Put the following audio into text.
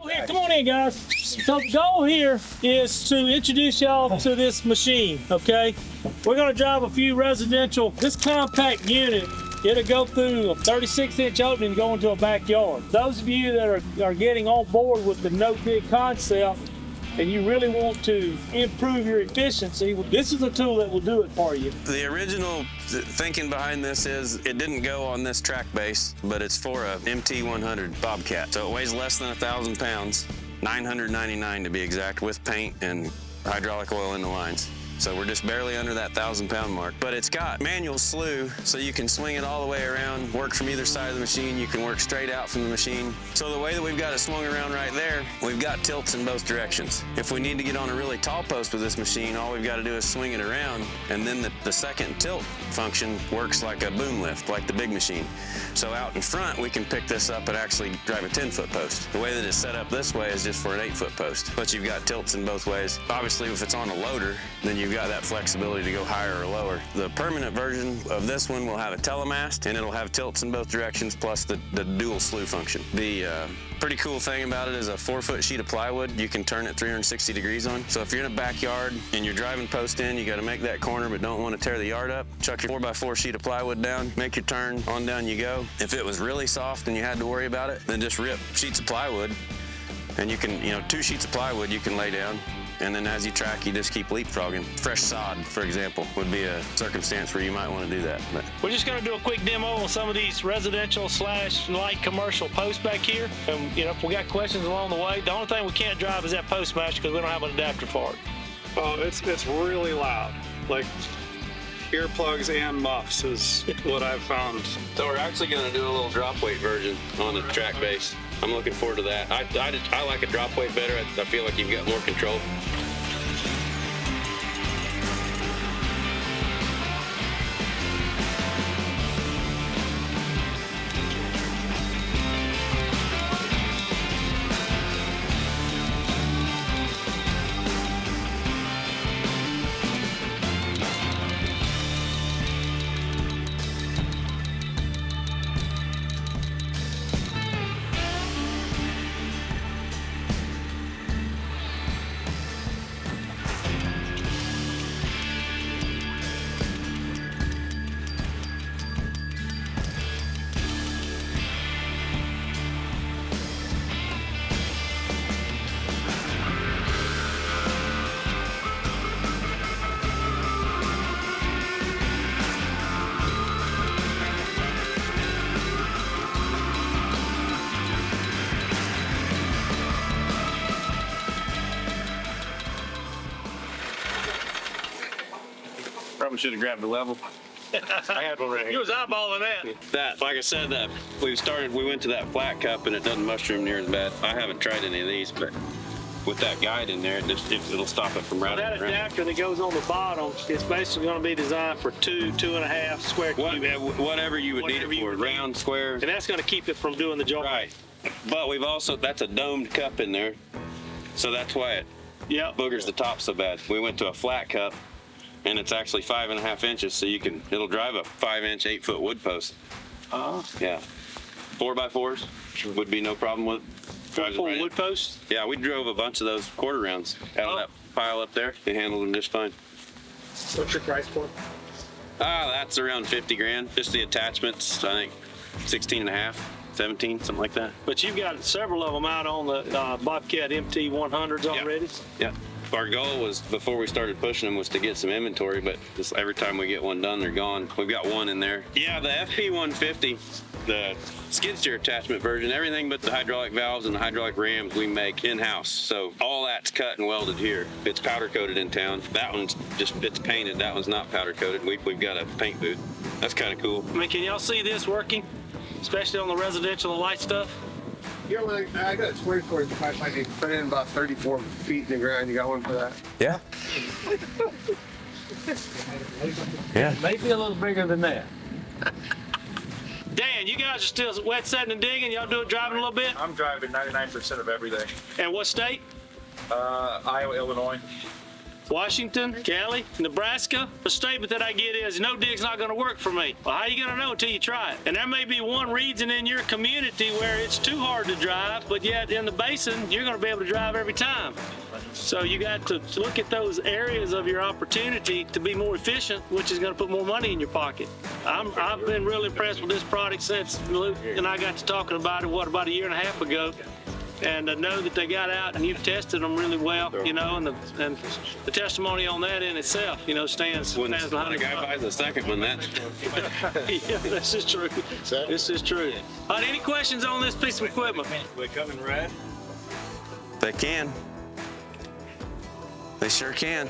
Here, come on in, guys. So the goal here is to introduce y'all to this machine, okay? We're gonna drive a few residential, this compact unit, it'll go through a 36-inch opening and go into a backyard. Those of you that are getting on board with the no dig concept and you really want to improve your efficiency, this is a tool that will do it for you. The original thinking behind this is it didn't go on this track base, but it's for a MT100 Bobcat. So it weighs less than 1,000 pounds, 999 to be exact, with paint and hydraulic oil in the lines. So we're just barely under that 1,000-pound mark. But it's got manual slew, so you can swing it all the way around, work from either side of the machine. You can work straight out from the machine. So the way that we've got it swung around right there, we've got tilts in both directions. If we need to get on a really tall post with this machine, all we've got to do is swing it around, and then the second tilt function works like a boom lift, like the big machine. So out in front, we can pick this up and actually drive a 10-foot post. The way that it's set up this way is just for an 8-foot post, but you've got tilts in both ways. Obviously, if it's on a loader, then you've got that flexibility to go higher or lower. The permanent version of this one will have a telemast, and it'll have tilts in both directions, plus the dual slew function. The pretty cool thing about it is a 4-foot sheet of plywood you can turn it 360 degrees on. So if you're in a backyard and you're driving post in, you got to make that corner but don't want to tear the yard up, chuck your 4x4 sheet of plywood down, make your turn, on down you go. If it was really soft and you had to worry about it, then just rip sheets of plywood, and you can, 2 sheets of plywood you can lay down, and then as you track, you just keep leapfrogging. Fresh sod, for example, would be a circumstance where you might want to do that. But we're just going to do a quick demo on some of these residential / light commercial posts back here. And if we got questions along the way, the only thing we can't drive is that post match because we don't have an adapter for it. Oh, it's really loud. Like earplugs and muffs is what I've found. So we're actually going to do a little drop weight version on the track base. I'm looking forward to that. I like a drop weight better. I feel like you've got more control. Probably should have grabbed the level. I had one right here. You was eyeballing that. Like I said, we went to that flat cup and it doesn't mushroom near as bad. I haven't tried any of these, but with that guide in there, it'll stop it from routing around. That adapter that goes on the bottom is basically going to be designed for 2.5 square cubes. Whatever you would need it for, round, square. And that's going to keep it from doing the job. Right. But that's a domed cup in there, so that's why it boogers the top so bad. We went to a flat cup, and it's actually 5.5 inches, so it'll drive a 5-inch, 8-foot wood post. Yeah. 4x4s would be no problem with it. Full wood post? Yeah, we drove a bunch of those quarter rounds out of that pile up there. They handled them just fine. What's your price point? That's around 50 grand. Just the attachments, I think 16.5, 17, something like that. But you've got several of them out on the Bobcat MT100s already? Yeah. Our goal was, before we started pushing them, was to get some inventory, but every time we get one done, they're gone. We've got one in there. Yeah, the FP150, the skid steer attachment version, everything but the hydraulic valves and the hydraulic rams we make in-house. So all that's cut and welded here. It's powder coated in town. That one's it's painted. That one's not powder coated. We've got a paint booth. That's kind of cool. I mean, can y'all see this working, especially on the residential and light stuff? Yeah, well, I got a 24-inch pipe. I can put in about 34 feet in the ground. You got one for that? Yeah. Yeah. Maybe a little bigger than that. Dan, you guys are still wet setting and digging. Y'all do it driving a little bit? I'm driving 99% of everything. And what state? Iowa, Illinois. Washington, Cali, Nebraska, the statement that I get is no dig's not going to work for me. Well, how are you going to know until you try it? And there may be one region in your community where it's too hard to drive, but yet in the basin, you're going to be able to drive every time. So you got to look at those areas of your opportunity to be more efficient, which is going to put more money in your pocket. I've been really impressed with this product since Luke and I got to talking about it, about a year and a half ago. And I know that they got out and you've tested them really well, you know, and the testimony on that in itself, you know, stands When behind the it. guy buys the second one, that Yeah, this is true. This is true. All right, any questions on this piece of equipment? They come in red. they can. They sure can.